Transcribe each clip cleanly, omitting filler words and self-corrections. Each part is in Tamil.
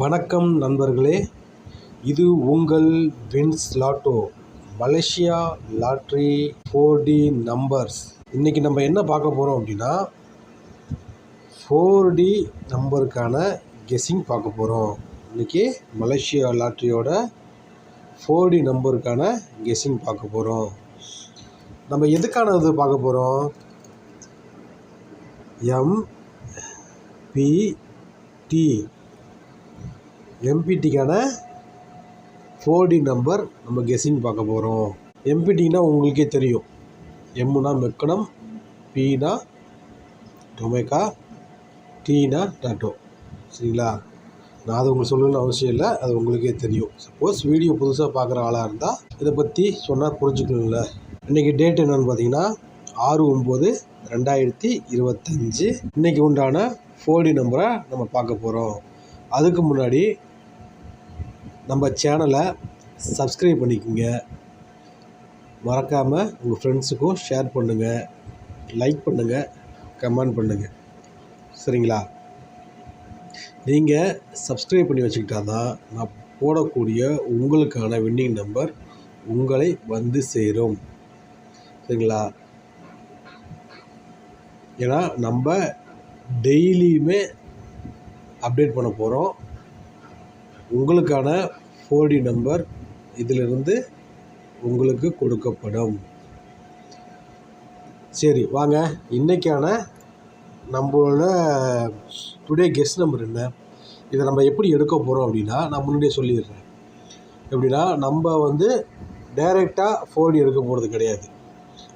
வணக்கம் நண்பர்களே, இது உங்கள் wins lotto Malaysia lottery 4D numbers. இன்றைக்கி நம்ம என்ன பார்க்க போகிறோம் அப்படின்னா 4D நம்பருக்கான கெஸ்ஸிங் பார்க்க போகிறோம். இன்றைக்கி மலேசியா லாட்ரியோட 4D நம்பருக்கான கெஸ்ஸிங் பார்க்க போகிறோம். நம்ம எதுக்கானது பார்க்க போகிறோம்? எம்பிடிக்கான 4D நம்பர் நம்ம கெஸ்ஸிங் பார்க்க போகிறோம். எம்பிடினா உங்களுக்கே தெரியும். எம்னா மெக்கனம், பினா டொமேக்கா, டீனா டாட்டோ. சரிங்களா? நான் அது உங்களுக்கு சொல்லணும்னு அவசியம் இல்லை, அது உங்களுக்கே தெரியும். சப்போஸ் வீடியோ புதுசாக பார்க்குற ஆளாக இருந்தால் இதை பற்றி சொன்னால் புரிஞ்சுக்கணும்ல. இன்றைக்கி டேட் என்னென்னு பார்த்தீங்கன்னா 6/9/2025. இன்றைக்கி உண்டான 4D நம்பரை நம்ம பார்க்க போகிறோம். அதுக்கு முன்னாடி நம்ம சேனலை சப்ஸ்கிரைப் பண்ணிக்கோங்க. மறக்காமல் உங்கள் ஃப்ரெண்ட்ஸுக்கும் ஷேர் பண்ணுங்கள், லைக் பண்ணுங்கள், கமெண்ட் பண்ணுங்கள். சரிங்களா? நீங்கள் சப்ஸ்கிரைப் பண்ணி வச்சுக்கிட்டா தான் நான் போடக்கூடிய உங்களுக்கான வின்னிங் நம்பர் உங்களை வந்து சேரும். சரிங்களா? ஏன்னா நம்ம டெய்லியுமே அப்டேட் பண்ண போகிறோம். உங்களுக்கான 4D நம்பர் இதிலிருந்து உங்களுக்கு கொடுக்கப்படும். சரி வாங்க, இன்றைக்கான நம்மளோட டுடே கெஸ் நம்பர் என்ன, இதை நம்ம எப்படி எடுக்க போகிறோம் அப்படின்னா நான் முன்னாடியே சொல்லிடுறேன். எப்படின்னா நம்ம வந்து டைரெக்டாக 4D எடுக்க போகிறது கிடையாது.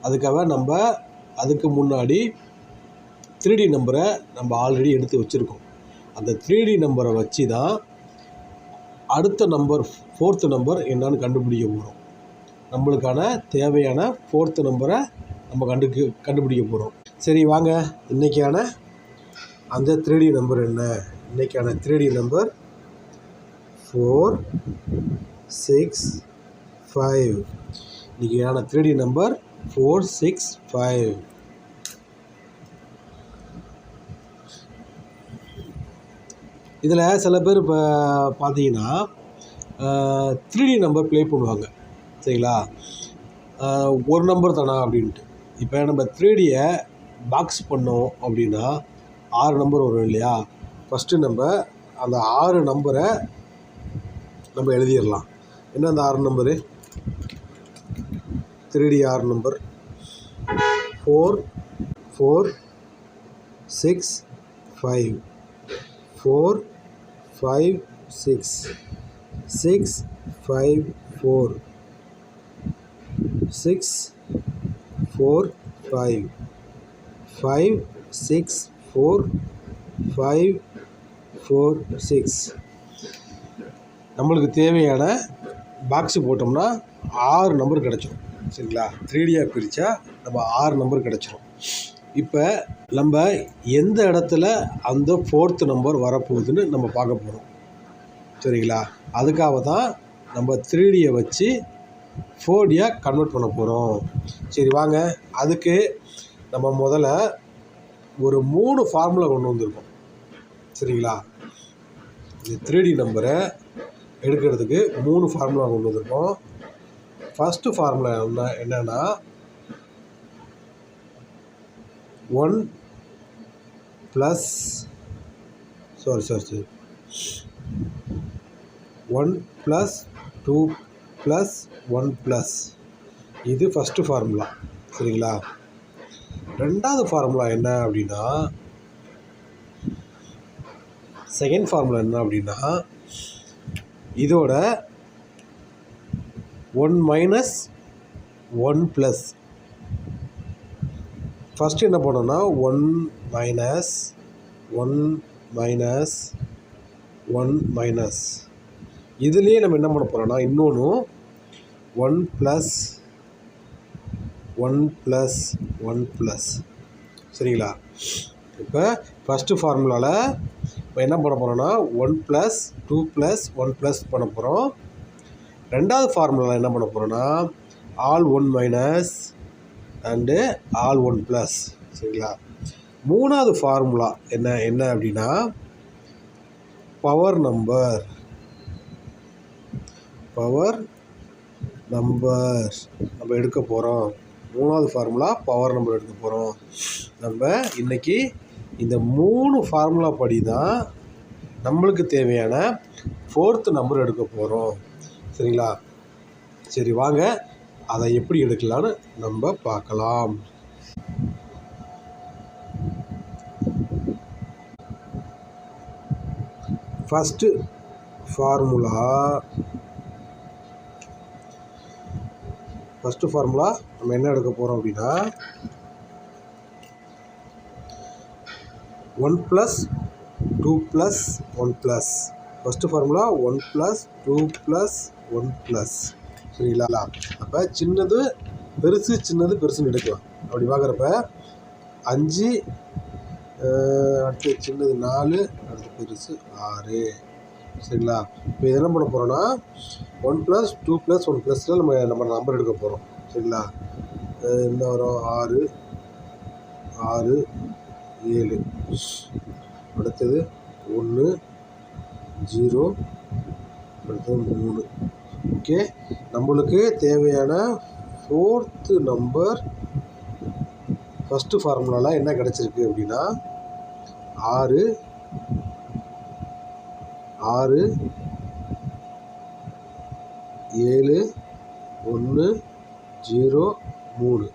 அதுக்காக நம்ம அதுக்கு முன்னாடி 3D நம்பரை நம்ம ஆல்ரெடி எடுத்து வச்சுருக்கோம். அந்த 3D நம்பரை வச்சு தான் அடுத்த நம்பர் 4th நம்பர் என்னன்னு கண்டுபிடிக்க போகிறோம். நம்மளுக்கான தேவையான 4th நம்பரை நம்ம கண்டுபிடிக்க போகிறோம். சரி வாங்க, இன்றைக்கான அந்த 3D நம்பர் என்ன? இன்றைக்கான 3D நம்பர் 465. இன்றைக்கான 3D நம்பர் 465. இதில் சில பேர் இப்போ பார்த்தீங்கன்னா 3D நம்பர் ப்ளே பண்ணுவாங்க. சரிங்களா? ஒரு நம்பர் தானா அப்படின்ட்டு. இப்போ நம்ம 3Dயை பாக்ஸ் பண்ணோம் அப்படின்னா 6 நம்பர் வரும் இல்லையா? ஃபஸ்ட்டு நம்ம அந்த 6 நம்பரை நம்ம எழுதிடலாம். என்ன அந்த 6 நம்பரு? 3D 6 number 4 4 6 5 4 5 6 6 5 4 6 4 5 5 6 4 5 4 6. நம்மளுக்கு தேவையான பாக்ஸு போட்டோம்னா 6 நம்பர் கிடச்சிரும். சரிங்களா? 3Dயாக பிரித்தா நம்ம 6 நம்பர் கிடச்சிரும். இப்போ நம்ம எந்த இடத்துல அந்த 4th நம்பர் வரப்போகுதுன்னு நம்ம பார்க்க போகிறோம். சரிங்களா? அதுக்காக தான் நம்ம 3Dயை வச்சு 4Dயாக கன்வெர்ட் பண்ண போகிறோம். சரி வாங்க, அதுக்கு நம்ம முதல்ல ஒரு 3 ஃபார்முலா கொண்டு வந்திருக்கோம். சரிங்களா? இந்த 3D நம்பரை எடுக்கிறதுக்கு 3 ஃபார்முலா கொண்டு வந்திருக்கோம். ஃபஸ்ட்டு ஃபார்முலா என்னென்னா 1 + 1 + 2 + 1+. இது ஃபஸ்ட்டு ஃபார்முலா. சரிங்களா? ரெண்டாவது ஃபார்முலா என்ன அப்படின்னா, செகண்ட் ஃபார்முலா என்ன அப்படின்னா, இதோட 1 - 1+. ஃபஸ்ட்டு என்ன பண்ணோன்னா 1 - 1 - இதுலேயே நம்ம என்ன பண்ண போகிறோன்னா இன்னொன்று 1 + 1+. சரிங்களா? இப்போ ஃபஸ்ட்டு ஃபார்முலாவில் இப்போ என்ன பண்ண போகிறோன்னா 1 + 2 + 1+ பண்ண போகிறோம். ரெண்டாவது ஃபார்முலாவில் என்ன பண்ண போகிறோன்னா all 1 - அண்டு all 1+. சரிங்களா? மூணாவது ஃபார்முலா என்ன அப்படின்னா பவர் நம்பர் நம்ம எடுக்க போகிறோம். 3வது ஃபார்முலா பவர் நம்பர் எடுக்க போகிறோம். நம்ம இன்றைக்கி இந்த 3 ஃபார்முலா படி தான் நம்மளுக்கு தேவையான 4th நம்பர் எடுக்க போகிறோம். சரிங்களா? சரி, வாங்க அதை எப்படி எடுக்கலான்னு நம்ம பார்க்கலாம். ஃபஸ்ட்டு ஃபார்முலா நம்ம என்ன எடுக்க போகிறோம் அப்படின்னா 1 + 2 + 1+. First formula 1 + 2 + 1+. சரிங்களா? அப்போ சின்னது பெருசு, சின்னது பெருசுன்னு எடுக்கலாம். அப்படி பார்க்குறப்ப 5, அடுத்து சின்னது 4, அடுத்து பெருசு 6. சரிங்களா? இப்போ இது என்ன பண்ண போகிறோன்னா 1 + 2 + 1+ல் நம்ம நம்பர் எடுக்க போகிறோம். சரிங்களா? என்ன வரும்? 6, 7. அடுத்தது 1, 0, அடுத்தது 3. ஓகே, நம்மளுக்கு தேவையான 4th நம்பர் ஃபஸ்ட்டு ஃபார்முலாவில் என்ன கிடச்சிருக்கு அப்படின்னா 6, 7, 1, 0, 3.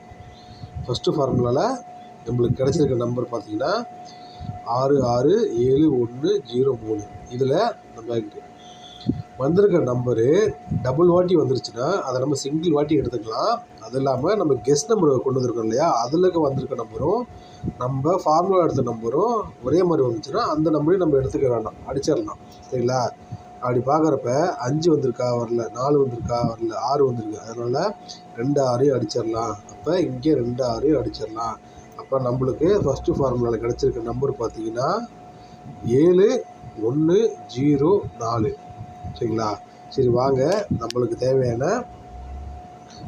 ஃபஸ்ட்டு ஃபார்முலாவில் நம்மளுக்கு கிடச்சிருக்க நம்பர் பார்த்திங்கன்னா 6, 7, 1, 0, 3. இதில் நம்ம வந்திருக்க நம்பரு டபுள் வாட்டி வந்துருச்சுன்னா அதை நம்ம சிங்கிள் வாட்டி எடுத்துக்கலாம். அது இல்லாமல் நம்ம கெஸ் நம்பர் கொண்டு வந்திருக்கோம் இல்லையா, அதில் வந்திருக்க நம்பரும் நம்ம ஃபார்முலா எடுத்த நம்பரும் ஒரே மாதிரி வந்துச்சுன்னா அந்த நம்பரையும் நம்ம எடுத்துக்க வேண்டாம், அடிச்சிடலாம். சரிங்களா? அப்படி பார்க்குறப்ப 5 வந்திருக்கா வரல, 4 வந்திருக்கா வரல, 6 வந்திருக்கு. அதனால் 2 6 அடிச்சிடலாம். அப்போ இங்கே 2 6 அடிச்சிடலாம். அப்போ நம்மளுக்கு ஃபஸ்ட்டு ஃபார்முலாவில் கிடச்சிருக்க நம்பர் பார்த்திங்கன்னா 7, 1, 0, 4. சரிங்களா? சரி, வாங்க நம்மளுக்கு தேவையான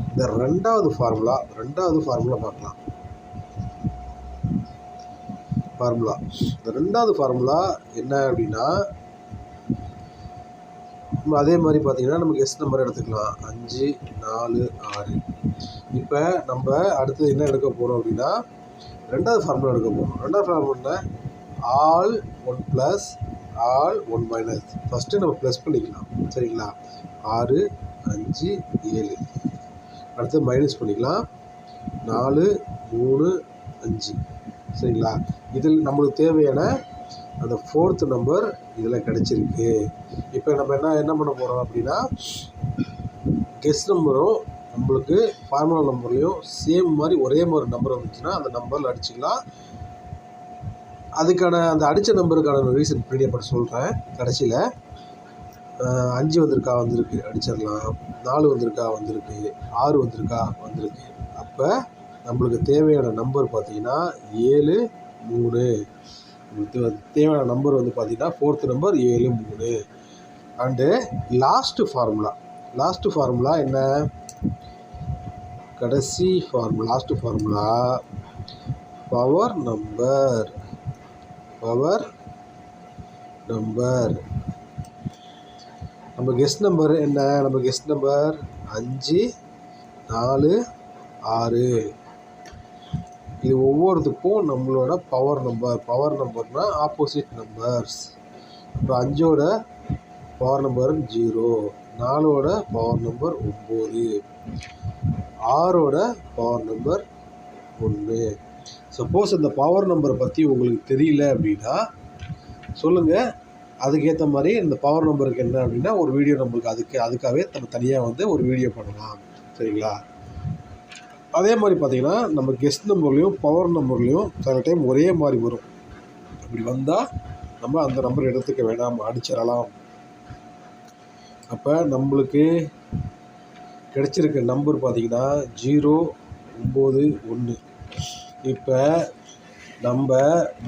இந்த ரெண்டாவது ஃபார்முலா பார்க்கலாம். இந்த ரெண்டாவது ஃபார்முலா என்ன அப்படின்னா நம்ம அதே மாதிரி பார்த்தீங்கன்னா நமக்கு எஸ் நம்பர் எடுத்துக்கலாம். 5, 4, 6. இப்போ நம்ம அடுத்தது என்ன எடுக்க போகிறோம் அப்படின்னா ரெண்டாவது ஃபார்முலா எடுக்க போகிறோம். ரெண்டாவது ஃபார்முலா ஆல் 1 + ஆல் 1 - ஃபஸ்ட்டு நம்ம ப்ளஸ் பண்ணிக்கலாம். சரிங்களா? 6, 5, 7. அடுத்து மைனஸ் பண்ணிக்கலாம். 4, 3, 5. சரிங்களா? இதில் நம்மளுக்கு தேவையான அந்த 4th நம்பர் இதில் கிடச்சிருக்கு. இப்போ நம்ம என்ன பண்ண போகிறோம் அப்படின்னா கெஸ் நம்பரும் நம்மளுக்கு ஃபார்முலா நம்பர்லேயும் சேம் மாதிரி ஒரே மாதிரி நம்பர் வந்துச்சுன்னா அந்த நம்பரில் அடிச்சிக்கலாம். அதுக்கான அந்த அடித்த நம்பருக்கான ரீசன் பின்னாடி பற்றி சொல்கிறேன். கடைசியில் 5 வந்திருக்கு, அடிச்சிடலாம். 4 வந்திருக்கு, 6 வந்திருக்கு. அப்போ நம்மளுக்கு தேவையான நம்பர் பார்த்திங்கன்னா 7, 3. தேவையான நம்பர் வந்து பார்த்திங்கன்னா 4th number 7, 3. And last formula என்ன? கடைசி லாஸ்ட்டு ஃபார்முலா பவர் நம்பர். நம்ம கெஸ் நம்பர் என்ன? நம்ம கெஸ் நம்பர் 5, 4, 6. இது ஒவ்வொருத்துக்கும் நம்மளோட பவர் நம்பர்னால் ஆப்போசிட் நம்பர்ஸ். இப்போ 5ஓட பவர் நம்பர் 0, 4ஓட பவர் நம்பர் 9, 6ஓட பவர் நம்பர் 1. சப்போஸ் இந்த பவர் நம்பரை பற்றி உங்களுக்கு தெரியல அப்படின்னா சொல்லுங்கள். அதுக்கேற்ற மாதிரி இந்த பவர் நம்பருக்கு என்ன அப்படின்னா ஒரு வீடியோ நம்மளுக்கு அதுக்காகவே நம்ம தனியாக வந்து ஒரு வீடியோ பண்ணலாம். சரிங்களா? அதே மாதிரி பார்த்திங்கன்னா நம்ம கெஸ்ட் நம்பர்லேயும் பவர் நம்பர்லேயும் சில டைம் ஒரே மாதிரி வரும். அப்படி வந்தால் நம்ம அந்த நம்பர் எடுத்துக்க வேண்டாம், அடிச்சிடலாம். அப்போ நம்மளுக்கு கிடச்சிருக்க நம்பர் பார்த்திங்கன்னா 0, 9, 1. இப்போ நம்ம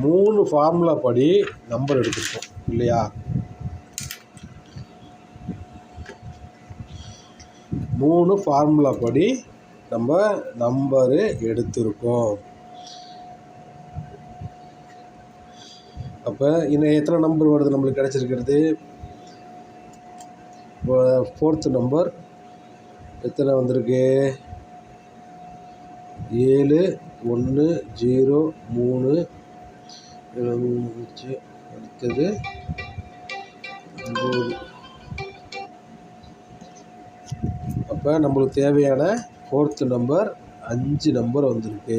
3 ஃபார்முலா படி நம்பர் எடுத்துருக்கோம் இல்லையா? 3 ஃபார்முலா படி நம்ம நம்பரு எடுத்திருக்கோம். அப்போ இப்போ இன்னும் எத்தனை நம்பர் வருது நம்மளுக்கு கிடச்சிருக்கிறது? இப்போ 4th நம்பர் எத்தனை வந்திருக்கு? 7 1 0 3. அடுத்தது 9. அப்போ நம்மளுக்கு தேவையான 4th நம்பர் 5 நம்பர் வந்திருக்கு.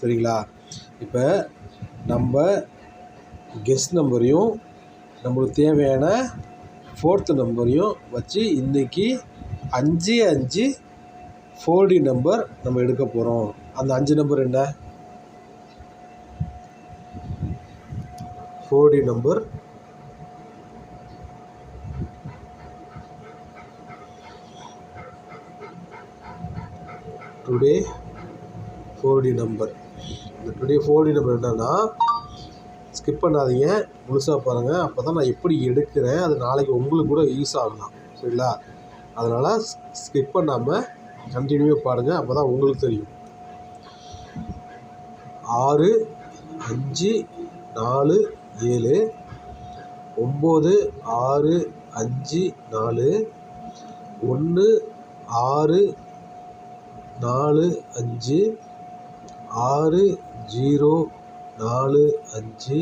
சரிங்களா? இப்போ நம்ம கெஸ் நம்பரையும் நம்மளுக்கு தேவையான 4th நம்பரையும் வச்சு இன்றைக்கி 5 5 4D நம்பர் நம்ம எடுக்க போகிறோம். அந்த 5 நம்பர் என்ன? 4D number today 4D number. இந்த டுடே 4D நம்பர் என்னன்னா, ஸ்கிப் பண்ணாதீங்க, முழுசாக பாருங்கள். அப்போ தான் நான் எப்படி எடுக்கிறேன் அது நாளைக்கு உங்களுக்கு கூட யூஸ் ஆகலாம். சரிங்களா? அதனால் ஸ்கிப் பண்ணாமல் கண்டினியூவாக பாருங்கள். அப்போ தான் உங்களுக்கு தெரியும். 6 5 4 7 9 6 5 4 1 6 4 5 6 0 4 5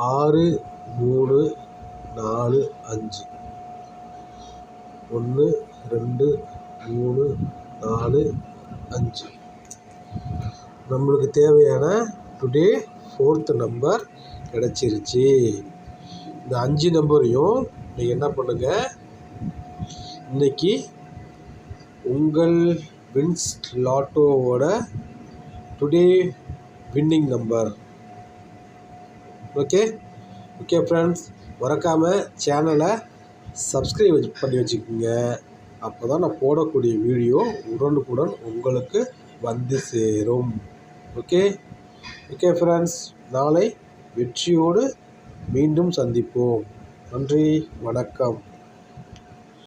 6 3 4 5 1 2 3 4 5. நம்மளுக்கு தேவையான டுடே 4th நம்பர் கிடச்சிருச்சு. இந்த 5 நம்பரையும் நீங்கள் என்ன பண்ணுங்கள், இன்றைக்கி உங்கள் வின்ஸ் லாட்டோவோட today winning number. Okay friends, மறக்காமல் சேனலை சப்ஸ்கிரைப் பண்ணி வச்சுக்கோங்க. அப்போ தான் நான் போடக்கூடிய வீடியோ உடனுக்குடன் உங்களுக்கு வந்து சேரும். ஓகே ஃப்ரெண்ட்ஸ், நாளை வெற்றியோடு மீண்டும் சந்திப்போம். நன்றி, வணக்கம்.